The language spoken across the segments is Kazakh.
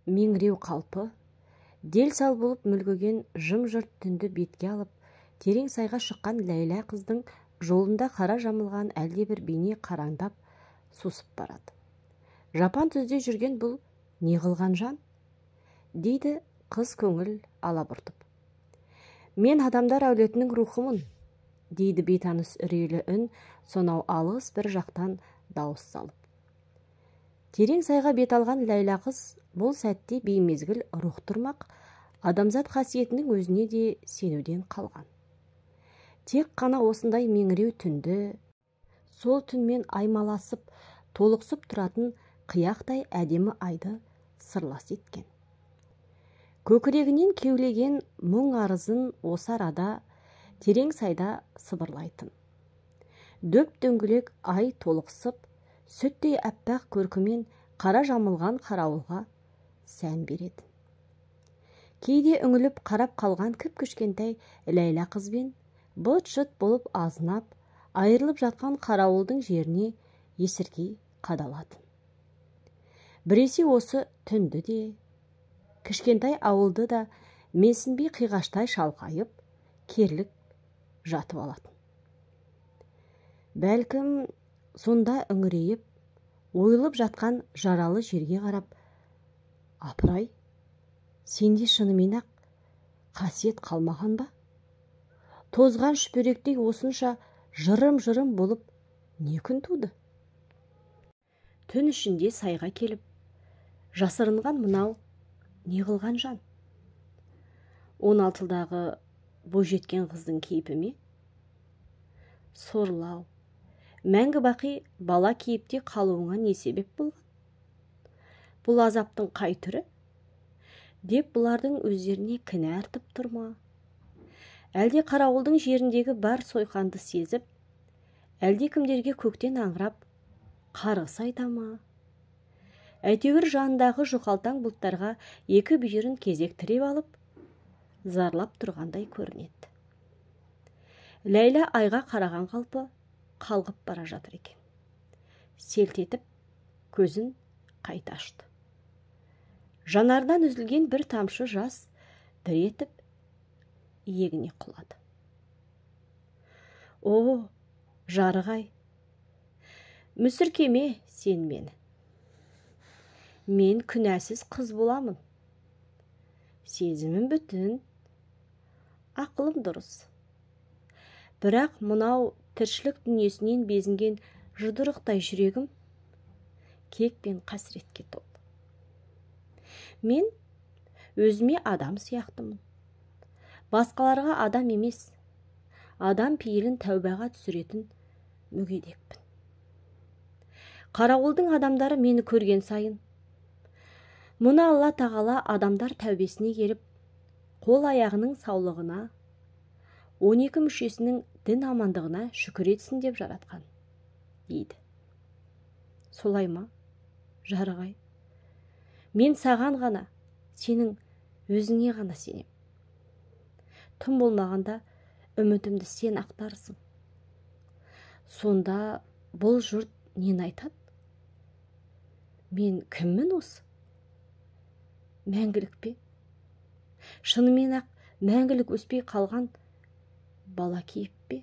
меңіреу қалпы, дел сал болып мүлгіген жым-жырт түнді бетке алып, терең сайға шыққан Ләйлә қыздың жолында қара жамылған әлдебір бейне қараңдап сусып барады. Жапан түзде жүрген бұл не қылған жан? Дейді қыз көңіл алабұртып. Мен адамдар әулетінің рухымын, дейді бейтаныс үрейлі үн сонау алыс бір жақтан дауыс салып. Терең сайға бет алған Ләйлә қыз бұл сәтте беймезгіл рух тұрмақ, адамзат қасиетінің өзіне де сенуден қалған. Тек қана осындай меңіреу түнді, сол түнмен аймаласып, толықсып тұратын қияқтай әдемі айды сырлас еткен. Көкірегінен кеулеген мұң арызын осы арада терең сайда сыбырлайтын. Дөп дөңгелек ай толықсып, сүттей әппақ көркімен қара жамылған қарауылға сән береді. Кейде үңіліп қарап қалған кіп-кішкентай Ләйлә қызбен быт-шыт болып азынап, айырылып жатқан қарауылдың жеріне есіркей қадалатын. Біресе осы түнді де, кішкентай ауылды да менсінбей қиғаштай шалқайып, керлік жатып алатын. Бәлкім, сонда үңірейіп, ойылып жатқан жаралы жерге қарап, апырай, сенде шынымен-ақ қасиет қалмаған ба? Тозған шүперектей осынша жырым-жырым болып не күн туды? Түн ішінде сайға келіп, жасырынған мынау не қылған жан? 16-дағы бойжеткен қыздың кейпі ме? Сорлау, мәңгі бақи бала кейіпте қалуыңа не себеп болған? Бұл азаптың қай түрі? Деп бұлардың өздеріне кінә артып тұрма? Әлде қарауылдың жеріндегі бар сойқанды сезіп, әлде кімдерге көктен аңырап, қарғыс айта ма? Әйтеуір жанындағы жұқалтаң бұлттарға екі бүйірін кезек тіреп алып, зарлап тұрғандай көрінеді. Ләйлә айға қараған қалпы қалғып бара жатыр екен. Селт етіп, көзін қайта ашты. Жанардан үзілген бір тамшы жас дір етіп, иегіне құлады. О, жарығай, мүсіркеме сен мені. Мен күнәсіз қыз боламын. Сезімім бүтін, ақылым дұрыс. Бірақ мынау тіршілік дүниесінен безінген жұдырықтай жүрегім кек пен қасіретке толы. Мен өзіме адам сияқтымын. Басқаларға адам емес, адам пейілін тәубаға түсіретін мүгедекпін. Қарауылдың адамдары мені көрген сайын, мұны Алла тағала адамдар тәубесіне келіп, қол аяғының саулығына, 12 мүшесінің дін амандығына шүкір етсін деп жаратқан, дейді. Солай ма, жарығай? Мен саған ғана, сенің өзіңе ғана сенем. Тым болмағанда үмітімді сен ақтарсың. Сонда бұл жұрт нені айтады? Мен кіммін осы? Мәңгілік пе? Шынымен ақ мәңгілік өспей қалған бала кейіп пе?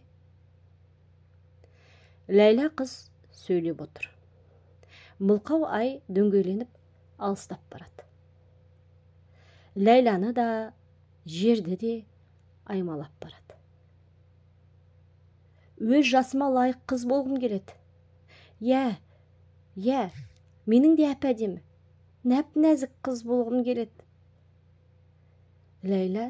Ләйлә қыз сөйлеп отыр. Мылқау ай дөңгеленіп алыстап барады. Ләйләні да, жерді де аймалап барады. Өз жасыма лайық қыз болғым келеді. Иә, менің де әп-әдемі, нәп-нәзік қыз болғым келеді. Ләйлә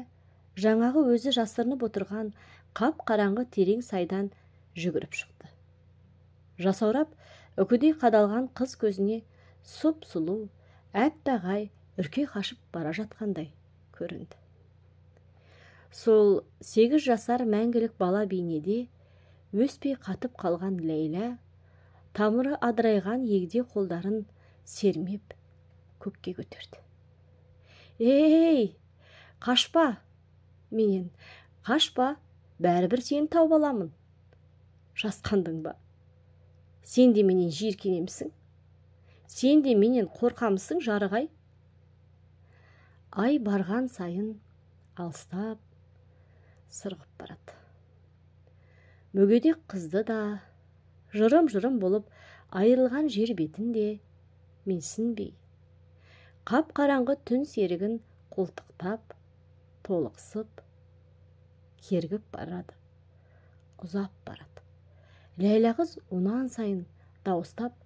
жаңағы өзі жасырынып отырған қап-қараңғы терең сайдан жүгіріп шықты. Жасаурап, үкідей қадалған қыз көзіне сұп-сұлу, әппақ-ай үрке қашып бара жатқандай көрінді. Сол 8 жасар мәңгілік бала бейнеде өспей қатып қалған Ләйлә тамыры адырайған егде қолдарын сермеп көкке көтерді. Ей, қашпа, менен қашпа, бәрібір сені тауып аламын. Жасқандың ба? Сен де менен жиіркенемісің? Сен де менен қорқамысың, жарығай? Ай барған сайын алыстап сырғып барады. Мүгедек қызды да жырым-жырым болып айырылған жер бетінде менсінбей, қап-қараңғы түн серігін қолтықтап, толықсып, кергіп барады, ұзап барады. Ләйлә қыз онан сайын дауыстап,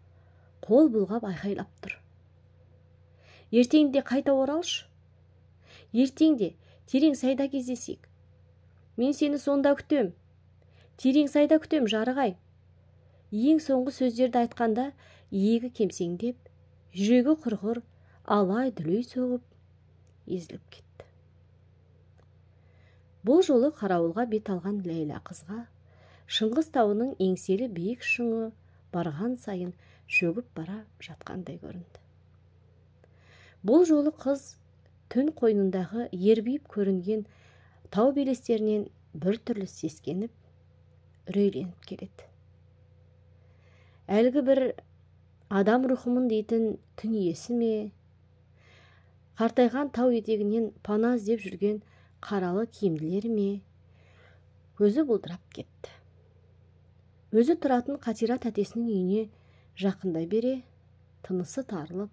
қол бұлғап айқайлап тұр. Ертеңде қайта оралшы. Ертеңде терең сайда кездесейік. Мен сені сонда күтем. Терең сайда күтем, жарығай. Ең соңғы сөздерді айтқанда, иегі кемсеңдеп, жүрегі құрғыр, алай дүлей соғып, езіліп кетті. Бұл жолы қарауылға бет алған Ләйлә қызға Шыңғыс тауының еңселі биік шыңы барған сайын шөгіп бара жатқандай көрінді. Бұл жолы қыз түн қойнындағы ербиіп көрінген тау белестерінен бір түрлі сескеніп, үрейленіп келеді. Әлгі бір адам рухымын дейтін түн иесі ме, қартайған тау етегінен пана іздеп жүрген қаралы киімділер ме, көзі бұлдырап кетті. Өзі тұратын Қатира тәтесінің үйіне жақындай бере, тынысы тарылып,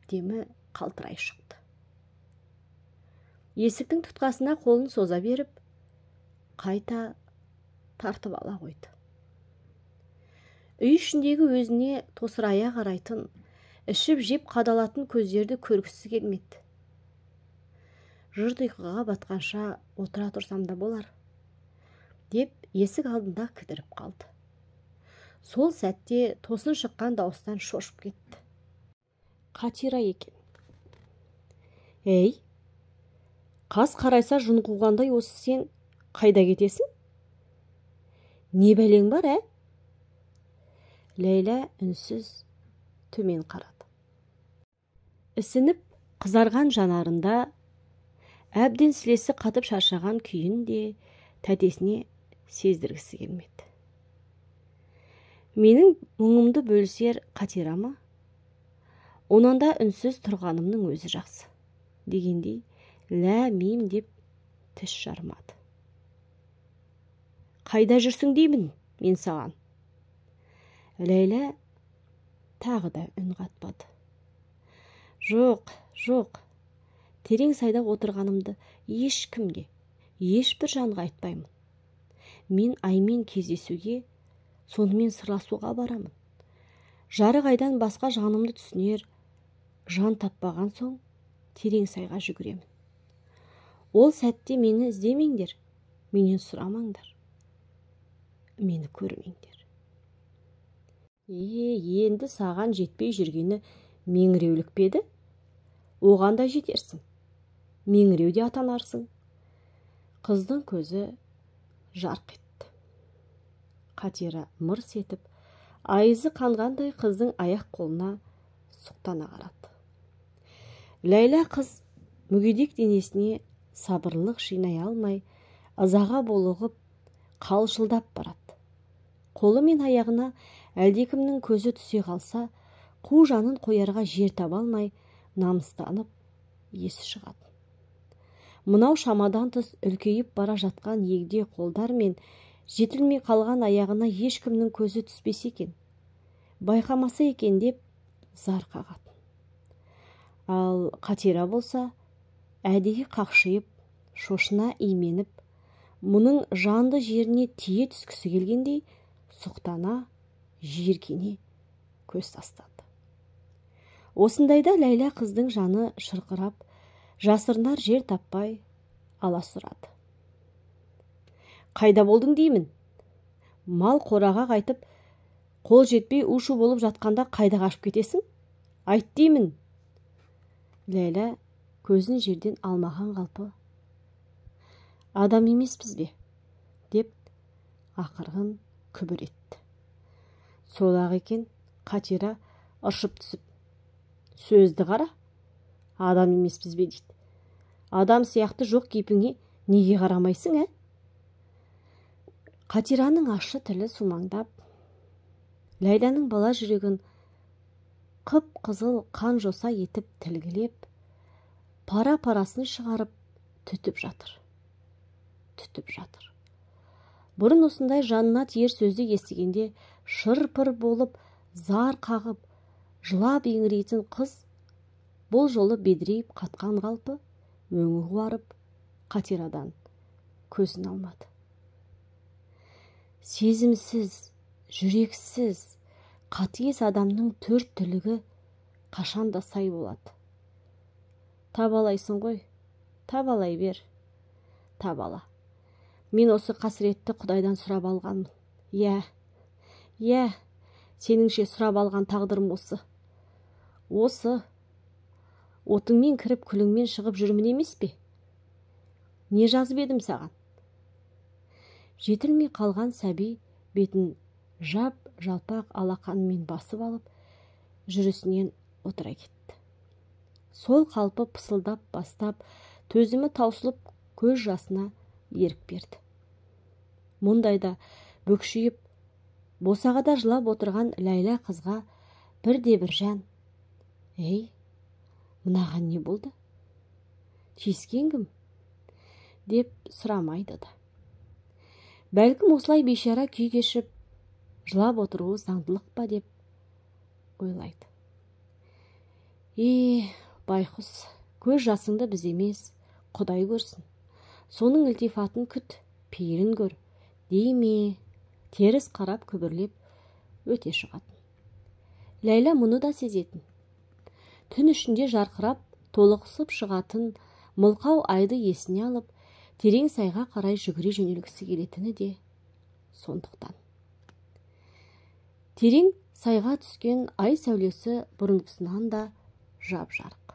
демі қалтырай шықты. Есіктің тұтқасына қолын соза беріп, қайта тартып ала қойды. Үй ішіндегі өзіне тосырая қарайтын, ішіп жеп қадалатын көздерді көргісі келмеді. Жұрт ұйқыға батқанша отыра тұрсам да болар, деп есік алдында кідіріп қалды. Сол сәтте тосын шыққан дауыстан шошып кетті. Қатира екен. Ей, қас қарайса жын қуғандай осы сен қайда кетесің? Не бәлең бар, ә? Ләйлә үнсіз төмен қарады. Ісініп қызарған жанарында әбден сілесі қатып шаршаған күйін де тәтесіне сездіргісі келмеді. Менің мұңымды бөлісер Қатира ма? Онан да үнсіз тұрғанымның өзі жақсы, дегендей лә-мим деп тіс жармады. Қайда жүрсің деймін мен саған? Ләйлә тағы да үн қатпады. Жоқ, терең сайда отырғанымды ешкімге, ешбір жанға айтпаймын. Мен Аймен кездесуге, сонымен сырласуға барамын. Жарық айдан басқа жанымды түсінер, жан таппаған соң терең сайға жүгіремін. Ол сәтте мені іздемеңдер, менен сұрамаңдар, мені көрмеңдер. Енді саған жетпей жүргені меңіреулік педі? Оған да жетерсің, меңіреуде атанарсың. Қыздың көзі жарқ етті. Қатира мырс етіп, айызы қанғандай қыздың аяқ қолына сұқтана қарады. Ләйлә қыз мүгедек денесіне сабырлық жинай алмай, ызаға булығып, қалшылдап барады. Қолы мен аяғына әлдекімнің көзі түсе қалса, қу жанын қоярға жер таба алмай, намыстанып, есі шығады. Мынау шамадан тыс үлкейіп бара жатқан егде қолдар мен жетілмей қалған аяғына ешкімнің көзі түспесе екен, байқамаса екен деп зар қағады. Ал Қатира болса, әдейі қақшиып, шошына именіп, мұның жанды жеріне тие түскісі келгендей, сұқтана, жиіркене көз тастады. Осындайда Ләйлә қыздың жаны шырқырап, жасырынар жер таппай аласұрады. Қайда болдың деймін? Мал қораға қайтып, қол жетпей ушу болып жатқанда қайда қашып кетесің? Айт деймін. Ләйлә көзін жерден алмаған қалпы, адам емеспіз бе? деп ақырғын күбір етті. Сол-ақ екен, Қатира ыршып түсіп, сөзді қара, адам емеспіз бе дейді. Адам сияқты жоқ кейпіңе неге қарамайсың, ә? Қатираның ащы тілі сумаңдап, Ләйләнің бала жүрегін қып-қызыл қан жоса етіп тілгілеп, пара-парасын шығарып түтіп жатыр. Бұрын осындай жанына тиер сөзді естігенде шыр-пыр болып, зар қағып, жылап еңірейтін қыз бұл жолы бедірейіп қатқан қалпы, өңі қуарып, Қатирадан көзін алмады. Сезімсіз, жүрексіз, қатыгез адамның төрт түлігі қашанда сай болады. Табалайсың ғой, табалай бер, табала. Мен осы қасіретті Құдайдан сұрап алғанмын. Иә, сеніңше сұрап алған тағдырым осы. Отыңмен кіріп, күліңмен шығып жүрмін емес пе? Не жазып едім саған? Жетілмей қалған сәби бетін жалпақ алақанымен басып алып, жүрісінен отыра кетті. Сол қалпы пысылдап бастап, төзімі таусылып, көз жасына ерік берді. Мұндайда бүкшиіп, босағада жылап отырған Ләйлә қызға бірде-бір жан: «Ей, мынаған не болды? Тиіскен кім?» деп сұрамайды да. Бәлкім осылай бейшара күй кешіп, жылап отыруы заңдылық па деп ойлайды. Байқұс, көз жасыңды біз емес, Құдай көрсін. Соның ілтифатын күт, пейілін көр, дей ме? Теріс қарап күбірлеп өте шығатын. Ләйлә мұны да сезетін. Түн ішінде жарқырап, толықсып шығатын мылқау айды есіне алып, терең сайға қарай жүгіре жөнелгісі келетіні де сондықтан. Терең сайға түскен ай сәулесі бұрынғысынан да жап-жарық.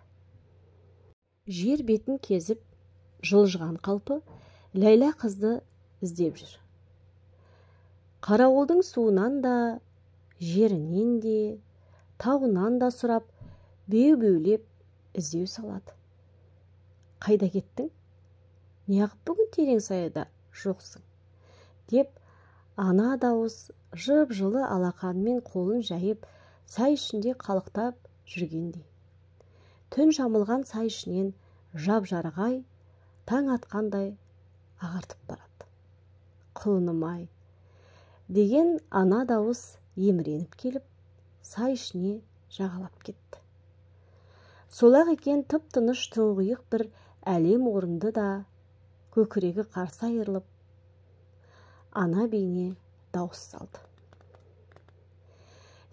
Жер бетін кезіп, жылжыған қалпы Ләйлә қызды іздеп жүр. Қарауылдың суынан да, жерінен де, тауынан да сұрап, беу-беулеп іздеу салады. Қайда кеттің? Неғып бүгін терең сайда жоқсың? Деп ана дауыс жып-жылы алақанымен қолын жайып, сай ішінде қалықтап жүргендей. Түн жамылған сай ішінен жап-жарық таң атқандай ағартып барады. Құлыным-ай, деген ана дауыс еміреніп келіп, сай ішіне жағалап кетті. Сол-ақ екен, тып-тыныш тұңғиық бір әлем орынды да, көкірегі қарсы айырылып, ана бейне дауыс салды.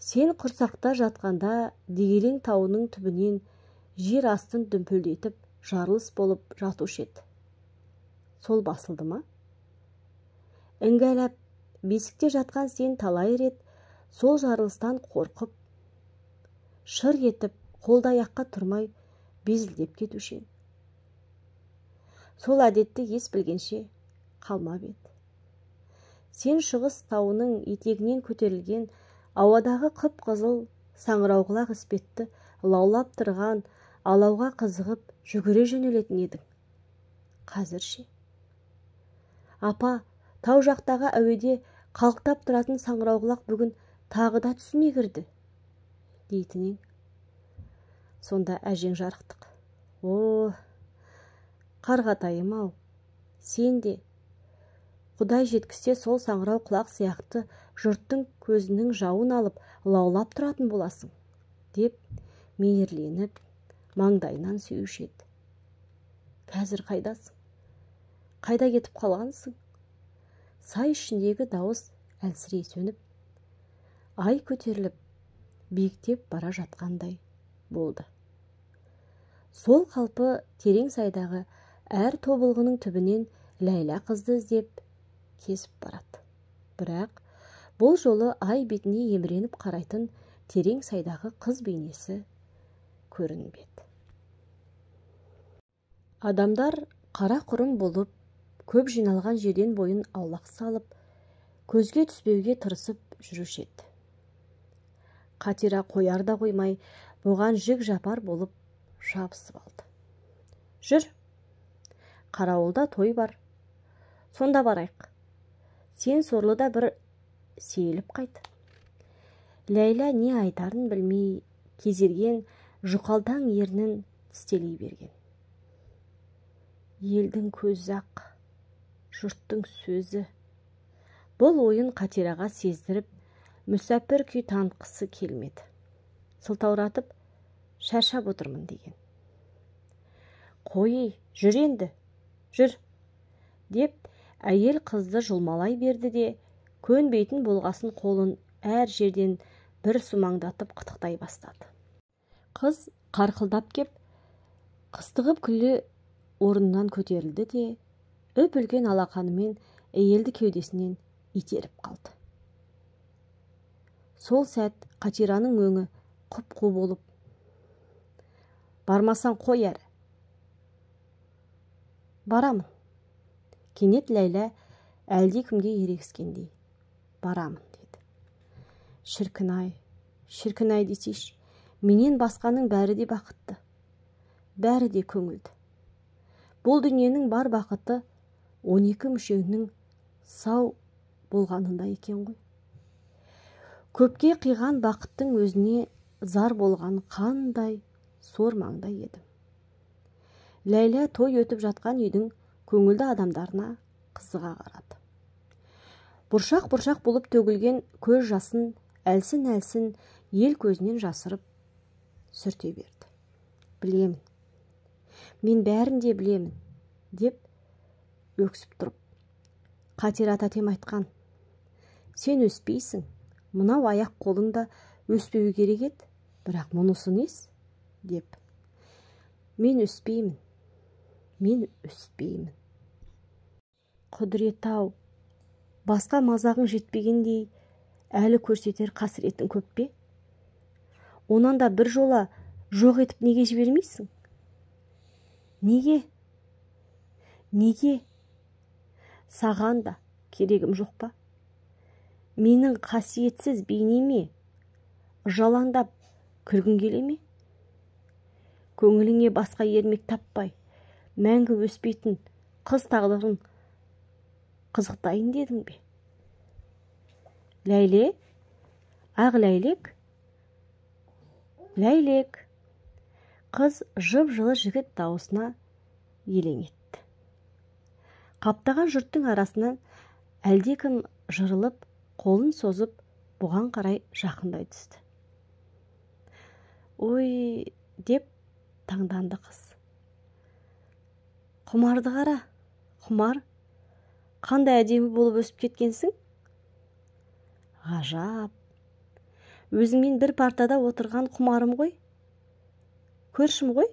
Сен құрсақта жатқанда Дегелең тауының түбінен жер астын дүмпілдетіп жарылыс болып жатушы еді. Сол басылды ма? Іңгәләп, бесікте жатқан сен талай рет сол жарылыстан қорқып, шыр етіп, қолда аяққа тұрмай безілдеп кетуші. Сол әдетті ес білгенше қалмап еді. Сен шығыс тауының етегінен көтерілген ауадағы қып-қызыл саңырауқұлақ іспетті лаулап тұрған алауға қызығып жүгіре жөнелетін едің. Қазірше? Апа, тау жақтағы әуеде қалықтап тұратын саңырауқұлақ бүгін тағы да түсіме кірді, дейтінен. Сонда әжең жарықтық. Қарғатайым-ау, сен де Құдай жеткісе сол саңырау құлақ сияқты жұрттың көзінің жауын алып лаулап тұратын боласың, деп мейірленіп, маңдайынан сүйушеді. Қазір қайдасың? Қайда кетіп қалғансың? Сай ішіндегі дауыс әлсірей сөніп, ай көтеріліп, биіктеп бара жатқандай болды. Сол қалпы терең сайдағы әр тобылғының түбінен Ләйлә қызды іздеп кесіп барады. Бірақ бұл жолы ай бетіне еміреніп қарайтын терең сайдағы қыз бейнесі көрінбеді. Адамдар қара құрым болып, көп жиналған жерден бойын аулақ салып, көзге түспеуге тырысып жүруші еді. Қатира қояр да қоймай, бұған жік жапар болып жабысып алды. Жүр, қарауылда той бар, сонда барайық. Сен сорлыда бір сейіліп қайт. Ләйлә не айтарын білмей, кезерген жұқалдаң ернін тістелей берген. елдің көзі ақ, жұрттың сөзі. Бұл ойын Қатираға сездіріп, мүсәпір күй танытқысы келмеді. Сылтауратып, шаршап отырмын деген. Қой, жүр енді, жүр, деп әйел қызды жұлмалай берді де, көнбейтін болғасын қолын әр жерден бір сумаңдатып қытықтай бастады. Қыз қарқылдап кеп, қыстығып күле орнынан көтерілді де, үп-үлкен алақанымен әйелді кеудесінен итеріп қалды. Сол сәт Қатираның өңі құп-қу болып, бармасаң қой әрі. Барамын. Кенет Ләйлә әлде кімге ерегіскендей, барамын деді. Шіркін-ай десейші, менен басқаның бәрі де бақытты, бәрі де көңілді. Бұл дүниенің бар бақыты 12 мүшеңнің сау болғанында екен ғой. Көпке қиған бақыттың өзіне зар болған қандай сор маңдай едім. Ләйлә той өтіп жатқан үйдің көңілді адамдарына қызыға қарады. Бұршақ-бұршақ болып төгілген көз жасын әлсін-әлсін ел көзінен жасырып сүрте берді. Білемін, мен бәрін де білемін, деп өксіп тұрып. Қатира тәтем айтқан, сен өспейсің, мынау аяқ қолыңда өспеуі керек еді, бірақ мұнысы нес, деп. Мен өспеймін. Құдірет-ау, басқа мазағың жетпегендей әлі көрсетер қасіретін көп пе? Онан да бір жола жоқ етіп неге жібермейсің? Неге? Саған да керегім жоқ па? Менің қасиетсіз бейнеме жалаңдап кіргің келе ме? Көңіліңе басқа ермек таппай, мәңгі өспейтін қыз тағдырын қызықтайын дедің бе? Ләйле, ақ ләйлек. Қыз жып-жылы жігіт дауысына елең етті. Қаптаған жұрттың арасынан әлдекім жырылып, қолын созып, бұған қарай жақындай түсті. Ой, деп таңданды қыз. Құмарды қара, құмар, қандай әдемі болып өсіп кеткенсің? Ғажап, өзіңмен бір партада отырған құмарым ғой, көршім ғой.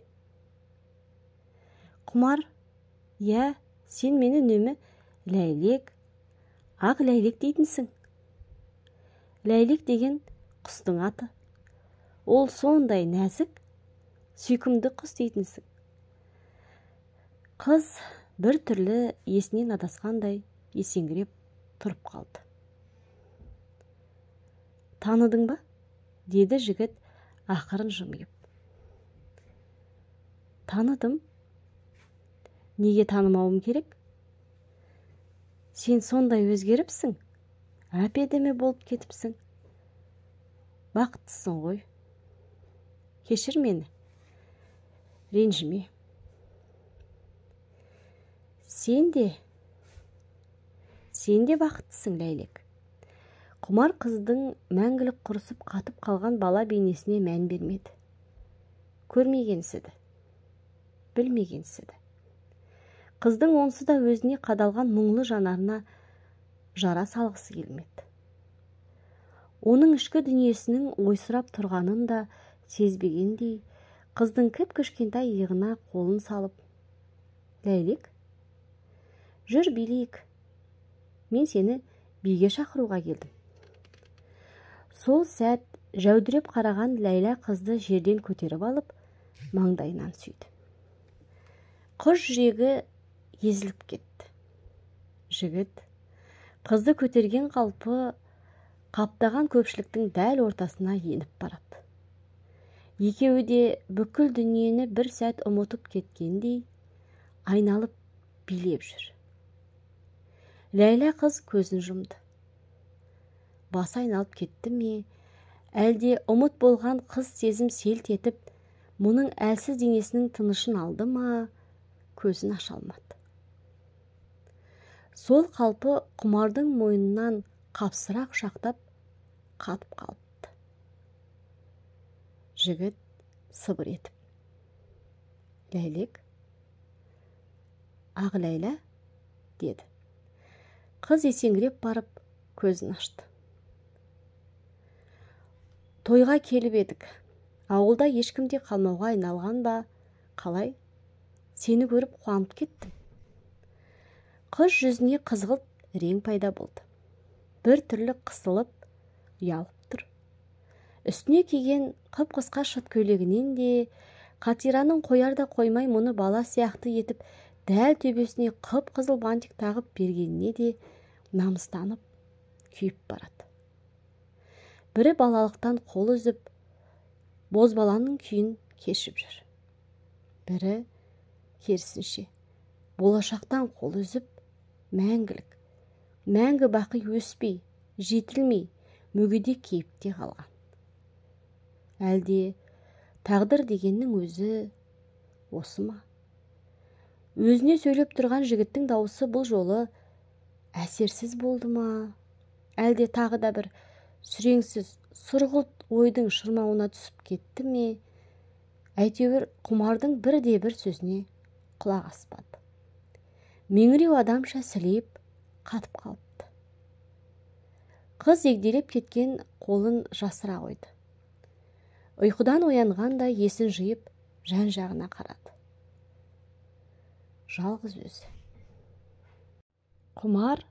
Құмар, я, сен мені үнемі ләйлек, ақ ләйлек дейтінсің. Ләйлек деген құстың аты. Ол сондай нәзік, сүйкімді құс дейтінсің. Қыз бір түрлі есінен адасқандай есеңгіреп тұрып қалды. Таныдың ба? Деді жігіт ақырын жымиып. Таныдым. Неге танымауым керек? Сен сондай өзгеріпсің, әп-әдемі болып кетіпсің. Бақыттысың ғой. Кешір мені, ренжіме. Сен де бақыттысың, Ләйлек. Құмар қыздың мәңгілік құрысып қатып қалған бала бейнесіне мән бермеді. Көрмегенсіді, білмегенсіді. Қыздың онсы да өзіне қадалған мұңлы жанарына жара салғысы келмеді. Оның ішкі дүниесінің ойсырап тұрғанын да сезбегендей, қыздың кіп-кішкентай иығына қолын салып, Ләйлек, жүр билейік, мен сені биге шақыруға келдім. Сол сәт жәудіреп қараған Ләйлә қызды жерден көтеріп алып, маңдайынан сүйді. Қыз жүрегі езіліп кетті. Жігіт қызды көтерген қалпы қаптаған көпшіліктің дәл ортасына еніп барады. Екеуі де бүкіл дүниені бір сәт ұмытып кеткендей айналып билеп жүр. Ләйлә қыз көзін жұмды. Басы айналып кетті ме, әлде ұмыт болған қыз сезім селт етіп, мұның әлсіз денесінің тынышын алды ма, көзін аша алмады. Сол қалпы Құмардың мойнынан қапсыра құшақтап қатып қалыпты. Жігіт сыбыр етіп: «Ләйлек, ақ Ләйла», деді. Қыз есеңгіреп барып көзін ашты. «Тойға келіп едік. Ауылда ешкімде қалмауға айналған ба, қалай? Сені көріп қуанып кеттім». Қыз жүзіне қызғылт рең пайда болды. Бір түрлі қысылып, ұялып тұр. Үстіне киген қып-қысқа шыт көйлегінен де Қатираның қояр да қоймай мұны бала сияқты етіп дәл төбесіне қып-қызыл бантик тағып бергеніне де намыстанып, күйіп барады. Бірі балалықтан қол үзіп, бозбаланың күйін кешіп жүр. Бірі керісінше, болашақтан қол үзіп, мәңгі бақи өспей, жетілмей, мүгедек кейіпте қалған. Әлде тағдыр дегеннің өзі осы ма? Өзіне сөйлеп тұрған жігіттің дауысы бұл жолы әсерсіз болды ма? Әлде тағы да бір сүреңсіз, сұрғылт ойдың шырмауына түсіп кетті ме? Әйтеуір Құмардың бірде-бір сөзіне құлақ аспады. Меңіреу адамша сілейіп, қатып қалыпты. Қыз егделеп кеткен қолын жасыра қойды. Ұйқыдан оянғанда есін жиып, жан-жағына қарады. Жалғыз өзі. Құмар,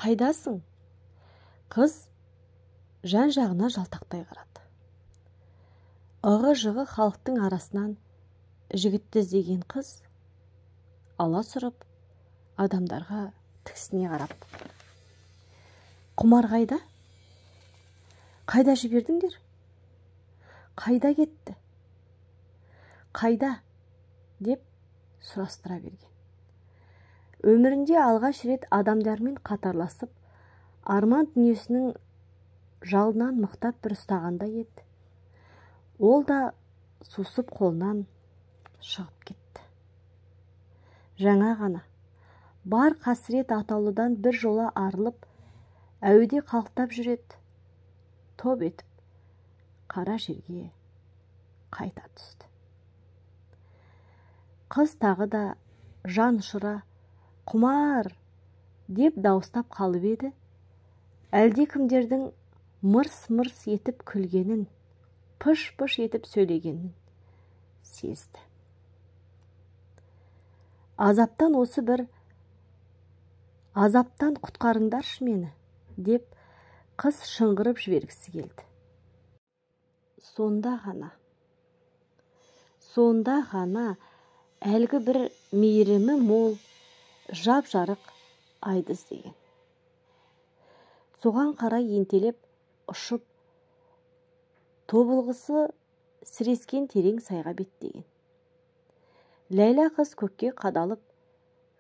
қайдасың? Қыз жан-жағына жалтақтай қарады. Ығы-жығы халықтың арасынан жігітті іздеген қыз аласұрып адамдарға тіксіне қарап: «Құмар қайда? Қайда жібердіңдер? Қайда кетті? Қайда?» деп сұрастыра берген. Өмірінде алғаш рет адамдармен қатарласып, арман дүниесінің жалынан мықтап бір ұстағандай еді. Ол да сусып қолынан шығып кетті. Жаңа ғана бар қасірет атаулыдан бір жола арылып, әуеде қалықтап жүреді. Топ етіп, қара жерге қайта түсті. Қыз тағы да жан ұшыра «Құмар» деп дауыстап қалып еді, әлде кімдердің мырс-мырс етіп күлгенін, пыш-пыш етіп сөйлегенін сезді. Азаптан құтқарыңдаршы мені, деп қыз шыңғырып жібергісі келді. Сонда ғана әлгі бір мейірімі мол, жап-жарық айды іздеген. Соған қарай ентелеп ұшып, тобылғысы сірескен терең сайға беттеген. Ләйла қыз көкке қадалып,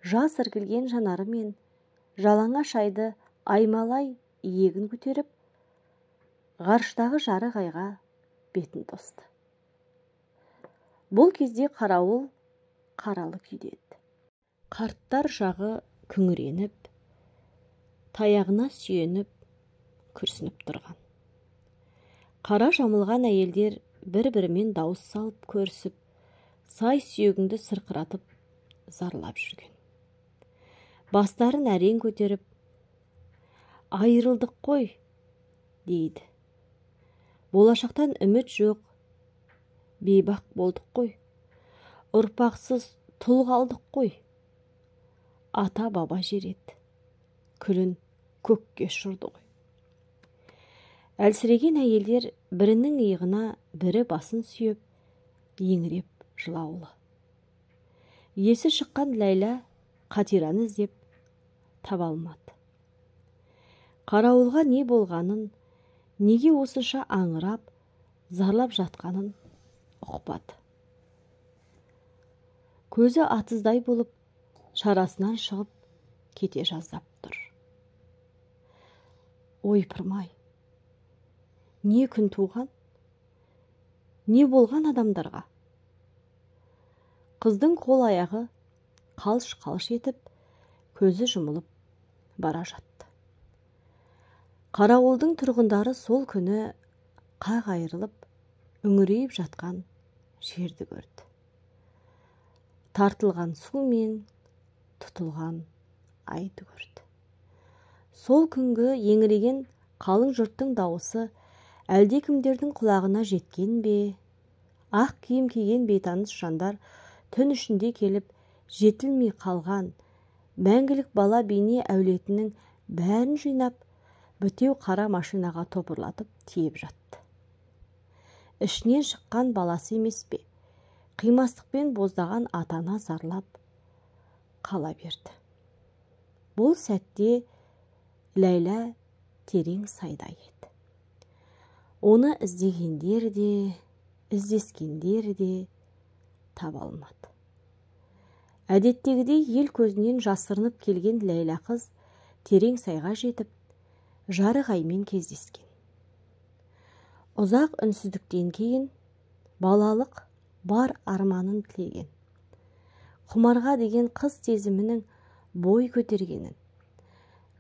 жас іркілген жанарымен жалаңаш айды аймалай иегін көтеріп, ғарыштағы жарық айға бетін тосты. Бұл кезде қарауыл қаралы күйде еді. Қарттар жағы күңіреніп, таяғына сүйеніп, күрсініп тұрған. Қара жамылған әйелдер бір-бірімен дауыс салып көрісіп, сай сүйегіңді сырқыратып, зарлап жүрген. Бастарын әрең көтеріп, «Айырылдық қой», дейді. «Болашақтан үміт жоқ, бейбақ болдық қой. Ұрпақсыз тұл қалдық қой. Ата-баба жер еді, күлін көкке ұшырды ғой». Әлсіреген әйелдер бірінің иығына бірі басын сүйеп, еңіреп жылаулы. Есі шыққан Ләйла Қатираны іздеп таба алмады. Қарауылға не болғанын, неге осынша аңырап, зарлап жатқанын ұқпады. Көзі атыздай болып, шарасынан шығып кете жаздап тұр. Ойпырмай, не күн туған, не болған адамдарға? Қыздың қол аяғы қалш-қалш етіп, көзі жұмылып бара жатты. Қарауылдың тұрғындары сол күні қақ айырылып, үңірейіп жатқан жерді көрді. Тартылған су мен тұтылған айды көрді. Сол күнгі еңіреген қалың жұрттың дауысы әлдекімдердің құлағына жеткен бе? Ақ киім киген бейтаныс жандар түн ішінде келіп жетілмей қалған мәңгілік бала бейне әулетінің бәрін жинап, бітеу қара машинаға топырлатып тиеп жатты. Ішінен шыққан баласы емес пе? Қимастықпен боздаған атана зарлап қала берді. Бұл сәтте Ләйлә терең сайда еді. Оны іздегендер де, іздескендер де таба алмады. Әдеттегідей ел көзінен жасырынып келген Ләйлә қыз терең сайға жетіп, жарық аймен кездескен. Ұзақ үнсіздіктен кейін балалық бар арманын тілеген. Құмарға деген қыз сезімінің бой көтергенін,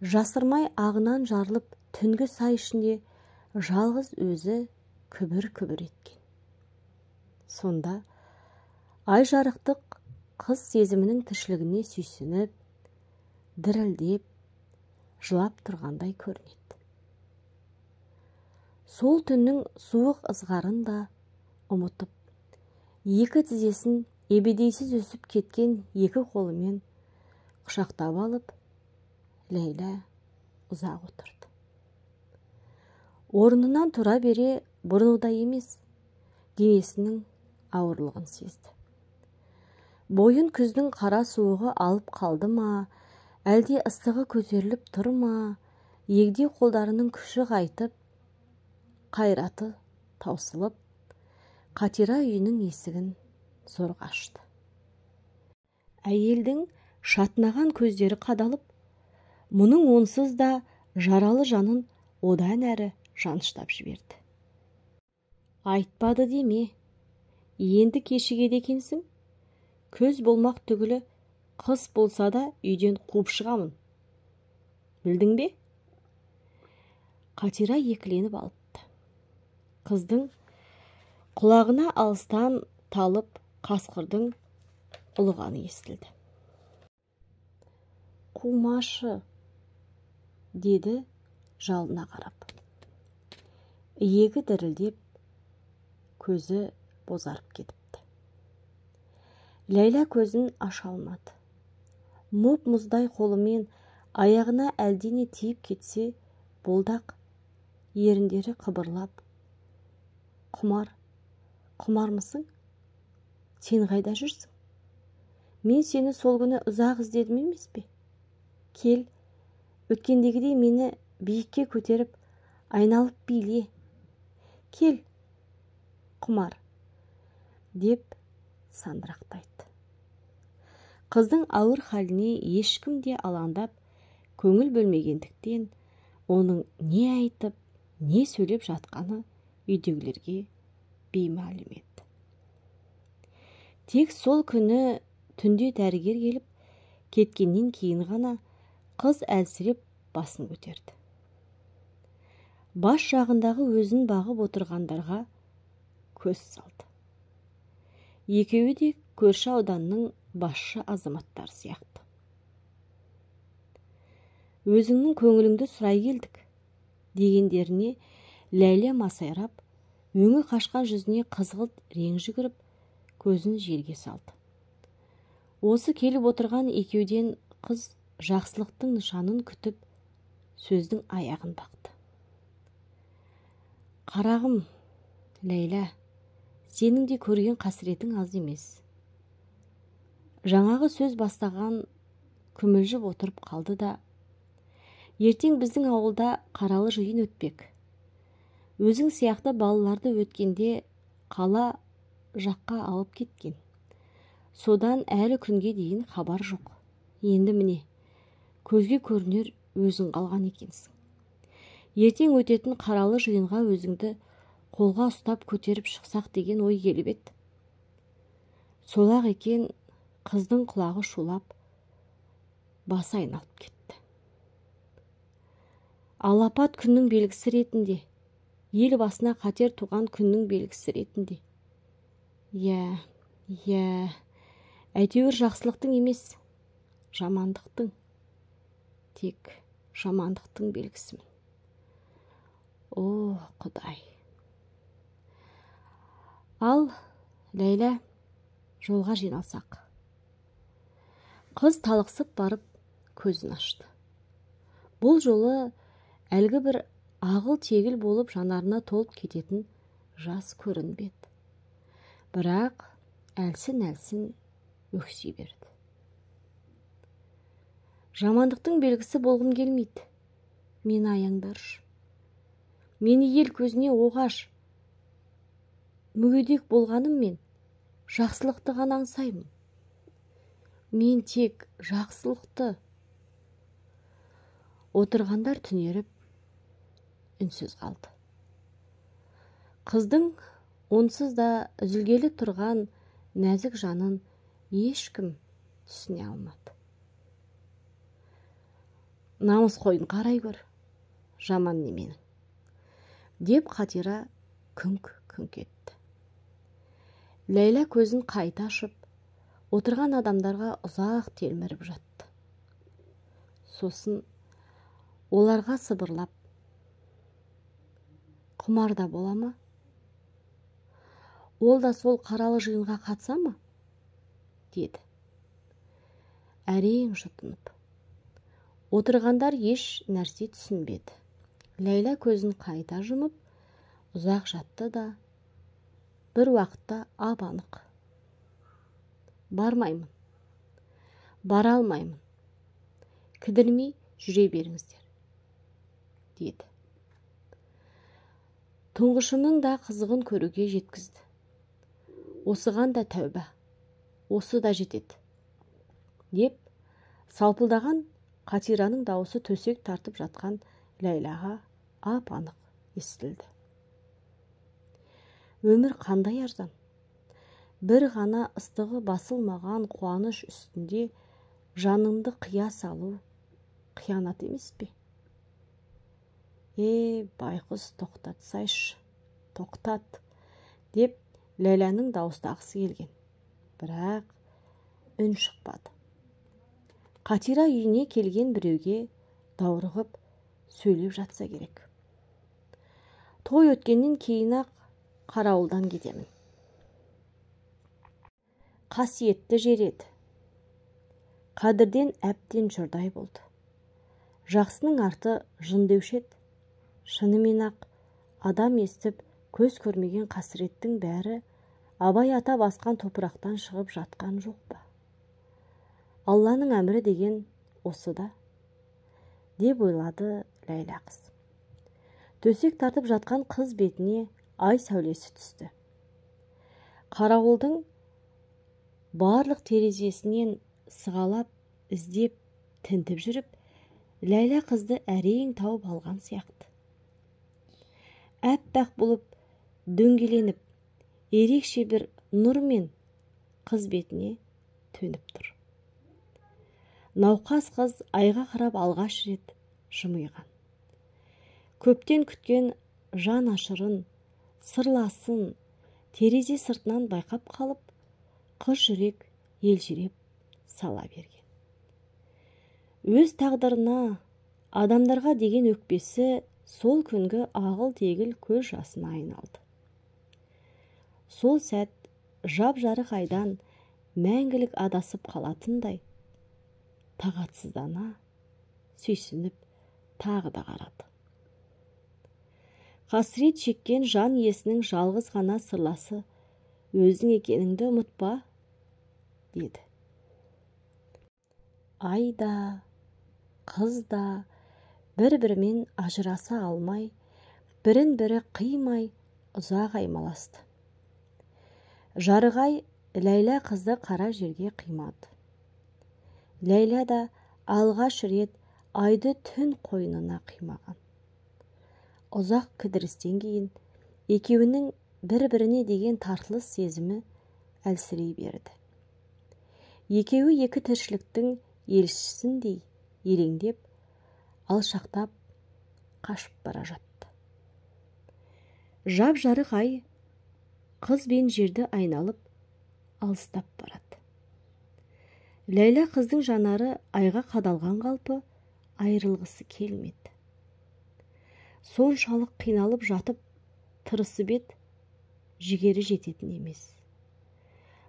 жасырмай ағынан жарылып түнгі сай ішінде жалғыз өзі күбір-күбір еткен. Сонда ай жарықтық қыз сезімінің тіршілігіне сүйсініп, дірілдеп, жылап тұрғандай көрінеді. Сол түннің суық ызғарын да ұмытып, екі тізесін ебедейсіз өсіп кеткен екі қолымен құшақтап алып, Ләйлә ұзақ отырды. Орнынан тұра бере бұрынғыдай емес, денесінің ауырлығын сезді. Бойын күздің қара суығы алып қалды ма, әлде ыстығы көтеріліп тұр ма, егде қолдарының күші қайтып, қайраты таусылып, Қатира үйінің есігін зорға ашты. Әйелдің шатынаған көздері қадалып, мұның онсыз да жаралы жанын одан әрі жаныштап жіберді. Айтпады деме, енді кешігеді екенсің. Көз болмақ түгілі қыс болса да үйден қуып шығамын. Білдің бе? Қатира екіленіп алыпты. Қыздың құлағына алыстан талып қасқырдың ұлығаны естілді. Қумашы, деді жалына қарап. Иегі дірілдеп, көзі бозарып кетіпті. Ләйлә көзін аша алмады. Мұп-мұздай қолымен аяғына әлдене тиіп кетсе, болдақ еріндері қыбырлап. Құмармысың? Сен қайда жүрсің? Мен сені сол күні ұзақ іздедім емес пе? Кел, өткендегідей мені биікке көтеріп, айналып биле. Кел, құмар, деп сандырақтайды. Қыздың ауыр халіне ешкім де алаңдап, көңіл бөлмегендіктен, оның не айтып, не сөйлеп жатқаны үйдегілерге беймәлім еді. Тек сол күні түнде дәрігер келіп, кеткеннен кейін ғана қыз әлсіреп басын көтерді. Бас жағындағы өзін бағып отырғандарға көз салды. Екеуі де көрші ауданның басшы азаматтары сияқты. Өзіңнің көңіліңді сұрай келдік, дегендеріне Ләйлә масайрап, өңі қашқан жүзіне қызғылт рең жүгіріп, көзін жерге салды. Осы келіп отырған екеуден қыз жақсылықтың нышанын күтіп, сөздің аяғын бақты. Қарағым, Ләйлә, сенің де көрген қасіретің аз емес. Жаңағы сөз бастаған күмілжіп отырып қалды да, ертең біздің ауылда қаралы жиын өтпек. Өзің сияқты балаларды өткенде қала жаққа алып кеткен. Содан әлі күнге дейін хабар жоқ. Енді міне, көзге көрінер өзің қалған екенсің. Ертең өтетін қаралы жиынға өзіңді қолға ұстап көтеріп шықсақ деген ой келіп еді. Сол-ақ екен, қыздың құлағы шулап, басы айналып кетті. Алапат күннің белгісі ретінде, ел басына қатер туған күннің белгісі ретінде. Иә, әйтеуір жақсылықтың емес, жамандықтың, тек жамандықтың белгісімін. О, Құдай! Ал, Ләйлә, жолға жиналсақ. Қыз талықсып барып көзін ашты. Бұл жолы әлгі бір ағыл-тегіл болып жанарына толып кететін жас көрінбеді. Бірақ әлсін-әлсін өкси берді. Жамандықтың белгісі болғым келмейді. Мені аяңдаршы. Мені ел көзіне оғаш, мүгедек болғаныммен жақсылықты ғана аңсаймын. Мен тек жақсылықты. Отырғандар түнеріп, үнсіз қалды. Қыздың онсыз да үзілгелі тұрған нәзік жанын ешкім түсіне алмады. Намыс қойын қарай көр, жаман неменің, деп Қатира күңк-күңк етті. Ләйлә көзін қайта ашып, отырған адамдарға ұзақ телміріп жатты. Сосын оларға сыбырлап, құмарда бола ма? Ол да сол қаралы жиынға қатыса ма? Деді. Әрең жұтынып. Отырғандар еш нәрсе түсінбеді. Ләйлә көзін қайта жұмып, ұзақ жатты да, бір уақытта ап-анық: бармаймын, бара алмаймын, кідірмей жүре беріңіздер, деді. Тұңғышымның да қызығын көруге жеткізді. Осыған да тәуба, осы да жетеді, деп салпылдаған Қатираның дауысы төсек тартып жатқан Ләйләға ап-анық естілді. Өмір қандай арзан. Бір ғана ыстығы басылмаған қуаныш үстінде жаныңды қия салу қиянат емес пе? Байқұс, тоқтатсайшы, тоқтат, деп Ләйләнің дауыстағысы келген. Бірақ үн шықпады. Қатира үйіне келген біреуге даурығып сөйлеп жатса керек. Той өткеннен кейін-ақ қарауылдан кетемін. Қасиетті жер еді. Қадірден әбден жұрдай болды. Жақсының арты жын деуші еді. Шынымен-ақ адам естіп көз көрмеген қасіреттің бәрі Абай ата басқан топырақтан шығып жатқан жоқ па? Алланың әмірі деген осы да, деп ойлады Ләйлә қыз. Төсек тартып жатқан қыз бетіне ай сәулесі түсті. Қарауылдың барлық терезесінен сығалап, іздеп, тінтіп жүріп, Ләйлә қызды әрең тауып алған сияқты. Әппақ болып дөңгеленіп, ерекше бір нұрмен қыз бетіне төніп тұр. Науқас қыз айға қарап алғаш рет жымиған. Көптен күткен жан ашырын, сырласын терезе сыртынан байқап қалып, қыз жүрек елжіреп сала берген. Өз тағдырына, адамдарға деген өкпесі сол күнгі ағыл-тегіл көз жасына айналды. Сол сәт жап-жарық айдан мәңгілік адасып қалатындай, тағатсыздана, сүйсініп, тағы да қарады. Қасірет шеккен жан иесінің жалғыз ғана сырласы өзің екеніңді ұмытпа, деді. Ай да, қыз да бір-бірімен ажыраса алмай, бірін-бірі қимай ұзақ аймаласты. Жарығай Ләйлә қызды қара жерге қимады. Ләйлә да алғаш рет айды түн қойнына қимаған. Ұзақ кідірістен кейін екеуінің бір-біріне деген тартылыс сезімі әлсірей берді. Екеуі екі тіршіліктің елшісіндей елеңдеп, алшақтап қашып бара жатты. Жап-жарық ай қыз бен жерді айналып алыстап барады. Ләйлә қыздың жанары айға қадалған қалпы айырылғысы келмеді. Соншалық қиналып жатып тырысып еді, жігері жететін емес.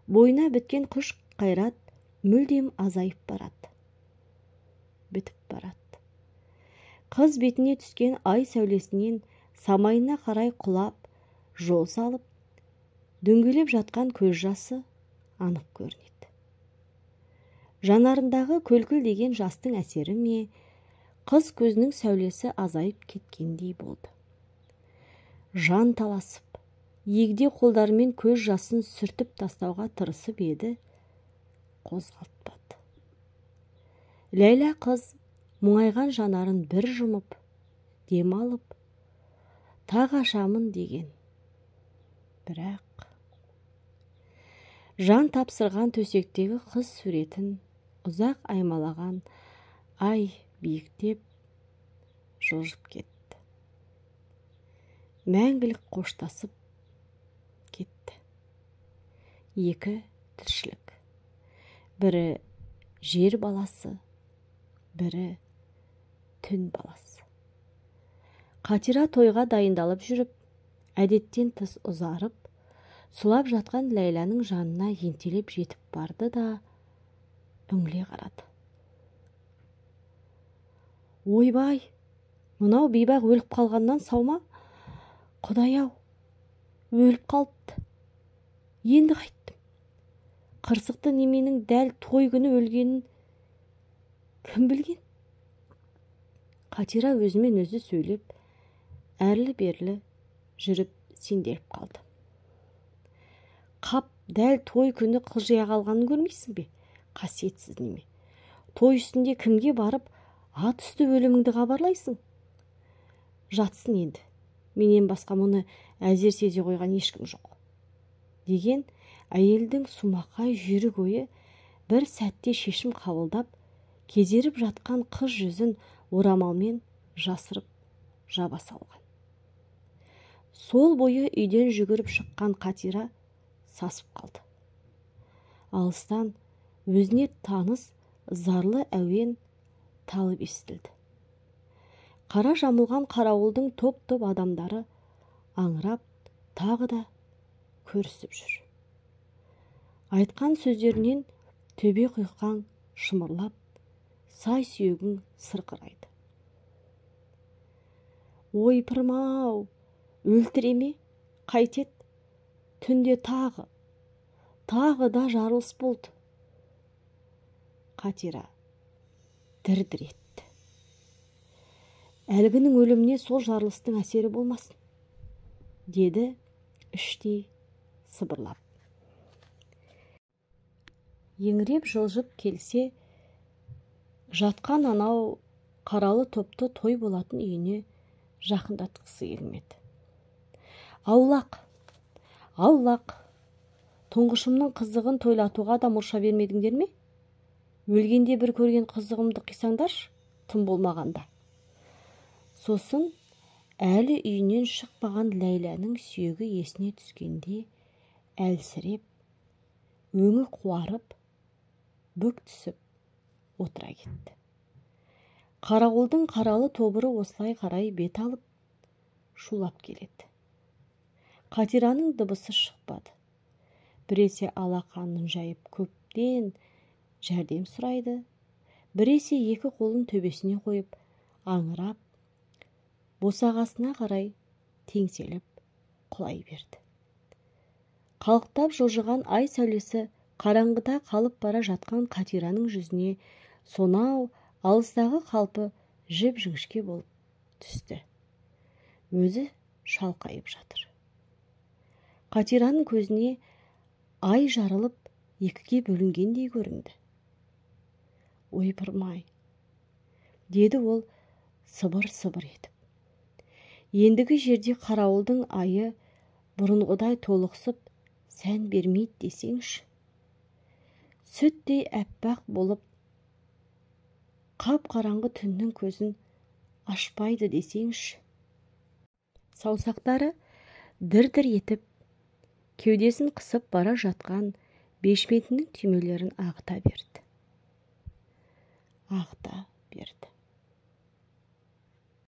Бойына біткен күш қайрат мүлдем азайып барады. Бітіп барады. Қыз бетіне түскен ай сәулесінен самайына қарай құлап, жол салып, дөңгелеп жатқан көз жасы анық көрінеді. Жанарындағы көлкіл деген жастың әсері ме, қыз көзінің сәулесі азайып кеткендей болды. Жан таласып, егде қолдарымен көз жасын сүртіп тастауға тырысып еді, қозғалтпады. Ләйлә қыз мұңайған жанарын бір жұмып, дем алып, тағы ашамын деген. Бірақ жан тапсырған төсектегі қыз суретін ұзақ аймалаған ай биіктеп жылжып кетті. Мәңгілік қоштасып кетті. Екі тіршілік. Бірі жер баласы, бірі түн баласы. Қатира тойға дайындалып жүріп, әдеттен тыс ұзарып, сұлап жатқан Ләйләнің жанына ентелеп жетіп барды да үңіле қарады. Ойбай, мынау бейбақ өліп қалғаннан сау ма? Құдай-ау, өліп қалыпты. Енді қайттым. Қырсықты неменің дәл той күні өлгенін кім білген? Қатира өзімен өзі сөйлеп, әрлі-берлі жүріп сенделіп қалды. Қап, дәл той күні қылжия қалғанын көрмейсің бе? Қасиетсіз неме. Той үстінде кімге барып, ат үсті өліміңді хабарлайсың? Жатсын енді. Менен басқа мұны әзер сезе қойған ешкім жоқ. Деген әйелдің сумақай жүйрік ойы бір сәтте шешім қабылдап, кезеріп жатқан қыз жүзін орамалмен жасырып жаба салған. Сол бойы үйден жүгіріп шыққан Қатира сасып қалды. Алыстан өзіне таныс зарлы әуен талып естілді. Қара жамылған қарауылдың топ-топ адамдары аңырап, тағы да көрісіп жүр. Айтқан сөздерінен төбе құйқан шымырлап, сай сүйегің сырқырайды. Ой пырмау, өлтіреме, қайтет, түнде тағы да жарылыс болды. Қатира дір-дір етті. Әлгінің өліміне сол жарылыстың әсері болмасын, деді іштей сыбырлап. Еңіреп жылжып келсе, жатқан анау қаралы топты той болатын үйіне жақындатқысы келмеді. Аулақ, аулақ, тұңғышымның қызығын тойлатуға да мұрша бермедіңдер ме? Өлгенде бір көрген қызығымды қисаңдаршы, тым болмағанда. Сосын әлі үйінен шықпаған Ләйләнің сүйегі есіне түскенде әлсіреп, өңі қуарып, бүк түсіп отыра кетті. Қарауылдың қаралы тобыры осылай қарай бет алып, шулап келеді. Қатираның дыбысы шықпады. Біресе алақанын жайып көптен жәрдем сұрайды, біресе екі қолын төбесіне қойып, аңырап, босағасына қарай теңселіп құлай берді. Қалықтап жылжыған ай сәулесі қараңғыда қалып бара жатқан Қатираның жүзіне сонау алыстағы қалпы жіп-жіңішке болып түсті. Өзі шалқайып жатыр. Қатираның көзіне ай жарылып екіге бөлінгендей көрінді. Ойпырмай, деді ол сыбыр-сыбыр етіп. Ендігі жерде қарауылдың айы бұрынғыдай толықсып, сән бермейді десеңші. Сүттей әппақ болып, қап-қараңғы түннің көзін ашпайды десеңші. Саусақтары дір-дір етіп, кеудесін қысып бара жатқан бешпетінің түймелерін ағыта берді.